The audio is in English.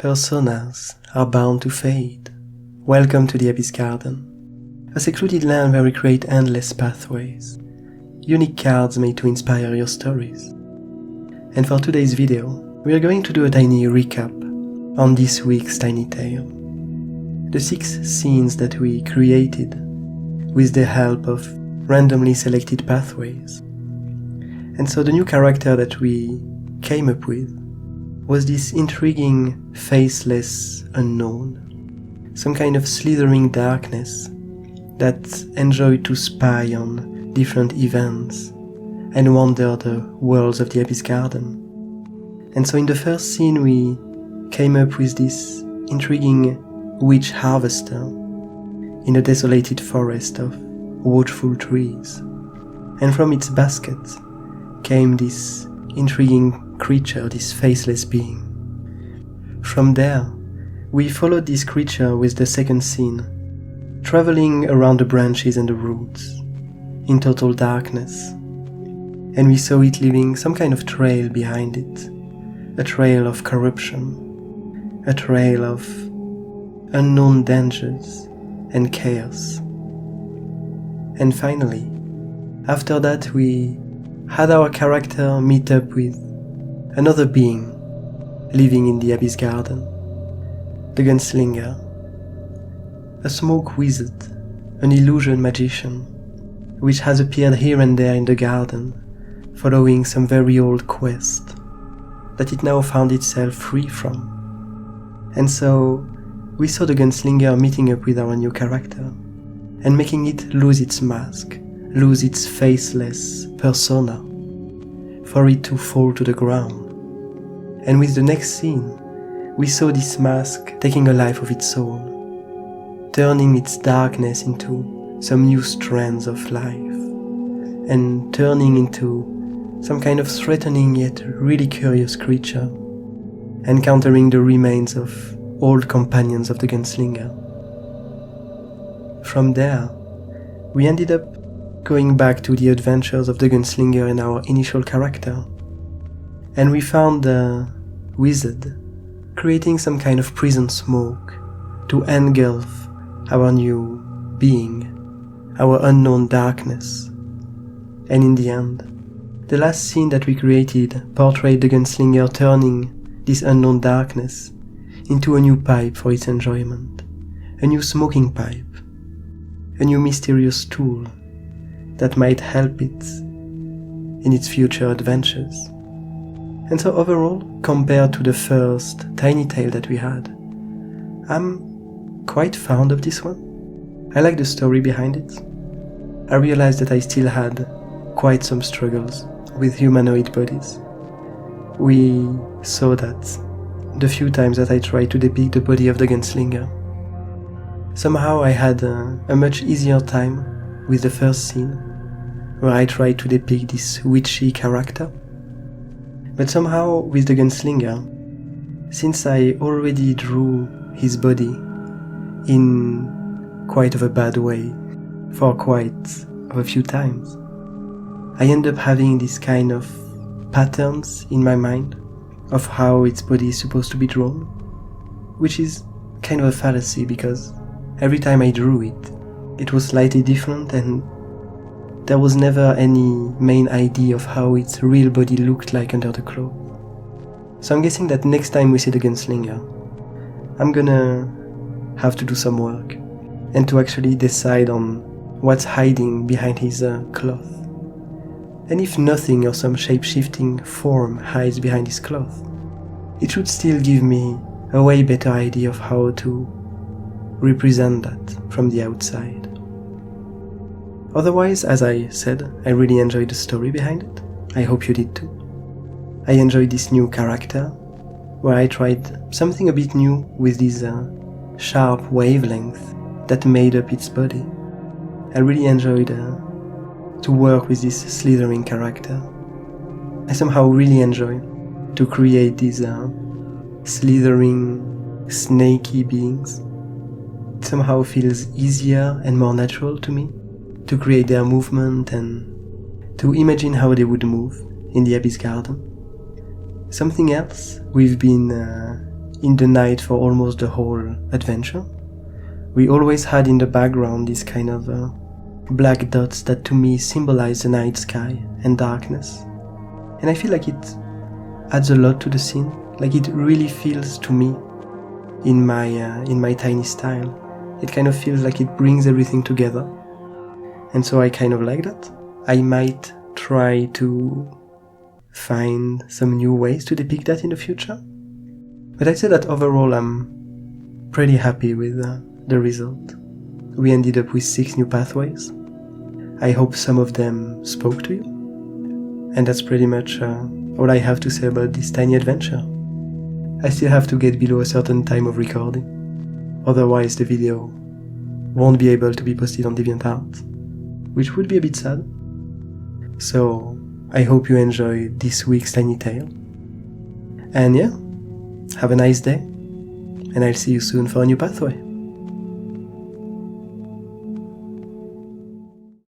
Personas are bound to fade. Welcome to the Abyss Garden, a secluded land where we create endless pathways, unique cards made to inspire your stories. And for today's video, we are going to do a tiny recap on this week's Tiny Tale. The 6 scenes that we created with the help of randomly selected pathways. And so the new character that we came up with was this intriguing, faceless unknown, some kind of slithering darkness that enjoyed to spy on different events and wander the worlds of the Abyss Garden. And so in the first scene we came up with this intriguing witch harvester in a desolated forest of watchful trees. And from its basket came this intriguing creature, this faceless being. From there, we followed this creature with the second scene, traveling around the branches and the roots, in total darkness. And we saw it leaving some kind of trail behind it, a trail of corruption, a trail of unknown dangers and chaos. And finally, after that we had our character meet up with another being living in the Abyss Garden, the Gunslinger, a smoke wizard, an illusion magician, which has appeared here and there in the garden, following some very old quest that it now found itself free from. And so we saw the Gunslinger meeting up with our new character and making it lose its mask, lose its faceless persona, for it to fall to the ground. And with the next scene, we saw this mask taking a life of its own, turning its darkness into some new strands of life, and turning into some kind of threatening yet really curious creature, encountering the remains of old companions of the Gunslinger. From there, we ended up going back to the adventures of the Gunslinger and our initial character, and we found the wizard creating some kind of prison smoke to engulf our new being, our unknown darkness. And in the end, the last scene that we created portrayed the Gunslinger turning this unknown darkness into a new pipe for its enjoyment, a new smoking pipe, a new mysterious tool that might help it in its future adventures. And so overall, compared to the first Tiny Tale that we had, I'm quite fond of this one. I like the story behind it. I realized that I still had quite some struggles with humanoid bodies. We saw that the few times that I tried to depict the body of the Gunslinger. Somehow I had a much easier time with the first scene, where I tried to depict this witchy character. But somehow with the Gunslinger, since I already drew his body in quite of a bad way for quite of a few times, I end up having this kind of patterns in my mind of how its body is supposed to be drawn, which is kind of a fallacy because every time I drew it, it was slightly different and there was never any main idea of how its real body looked like under the clothes. So I'm guessing that next time we see the Gunslinger, I'm gonna have to do some work and to actually decide on what's hiding behind his cloth. And if nothing or some shape-shifting form hides behind his cloth, it should still give me a way better idea of how to represent that from the outside. Otherwise, as I said, I really enjoyed the story behind it. I hope you did too. I enjoyed this new character, where I tried something a bit new with this sharp wavelength that made up its body. I really enjoyed to work with this slithering character. I somehow really enjoy to create these slithering, snaky beings. It somehow feels easier and more natural to me to create their movement and to imagine how they would move in the Abyss Garden. Something else we've been in the night for almost the whole adventure. We always had in the background these kind of black dots that to me symbolize the night sky and darkness. And I feel like it adds a lot to the scene, like it really feels to me in my tiny style. It kind of feels like it brings everything together. And so I kind of like that. I might try to find some new ways to depict that in the future. But I'd say that overall I'm pretty happy with the result. We ended up with 6 new pathways. I hope some of them spoke to you. And that's pretty much all I have to say about this tiny adventure. I still have to get below a certain time of recording. Otherwise the video won't be able to be posted on DeviantArt, which would be a bit sad. So I hope you enjoyed this week's tiny tale. And yeah, have a nice day, and I'll see you soon for a new pathway.